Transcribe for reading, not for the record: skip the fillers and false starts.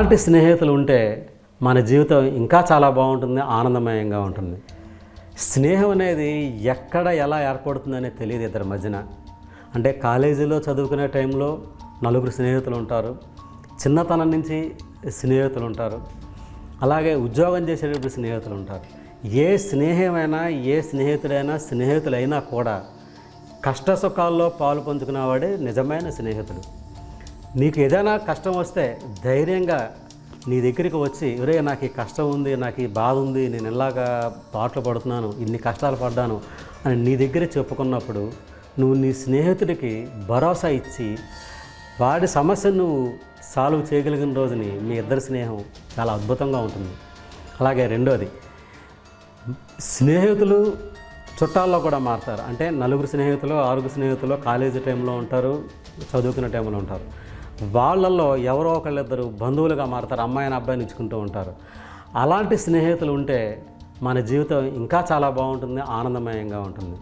అలాంటి స్నేహితులు ఉంటే మన జీవితం ఇంకా చాలా బాగుంటుంది, ఆనందమయంగా ఉంటుంది. స్నేహం అనేది ఎక్కడ ఎలా ఏర్పడుతుందనే తెలియదు ఇద్దరి మధ్యన. అంటే కాలేజీలో చదువుకునే టైంలో నలుగురు స్నేహితులు ఉంటారు, చిన్నతనం నుంచి స్నేహితులు ఉంటారు, అలాగే ఉద్యోగం చేసేటప్పుడు స్నేహితులు ఉంటారు. ఏ స్నేహమైనా ఏ స్నేహితుడైనా స్నేహితులైనా కూడా కష్ట సుఖాల్లో పాలు పంచుకునేవాడే నిజమైన స్నేహితుడు. నీకు ఏదైనా కష్టం వస్తే ధైర్యంగా నీ దగ్గరికి వచ్చి, ఒరే నాకు ఈ కష్టం ఉంది, నాకు ఈ బాధ ఉంది, నేను ఇలాగా పాటలు పడుతున్నాను, ఇన్ని కష్టాలు పడ్డాను అని నీ దగ్గర చెప్పుకున్నప్పుడు నువ్వు నీ స్నేహితుడికి భరోసా ఇచ్చి వాడి సమస్యను నువ్వు సాల్వ్ చేయగలిగిన రోజుని మీ ఇద్దరి స్నేహం చాలా అద్భుతంగా ఉంటుంది. అలాగే రెండోది, స్నేహితులు చుట్టాల్లో కూడా మారుతారు. అంటే నలుగురు స్నేహితులు, ఆరుగురు స్నేహితులు కాలేజీ టైంలో ఉంటారు, చదువుకునే టైంలో ఉంటారు. వాళ్ళల్లో ఎవరో ఒకళ్ళిద్దరు బంధువులుగా మారుతారు, అమ్మాయిని అబ్బాయిని ఇచ్చుకుంటూ ఉంటారు. అలాంటి స్నేహితులు ఉంటే మన జీవితం ఇంకా చాలా బాగుంటుంది, ఆనందమయంగా ఉంటుంది.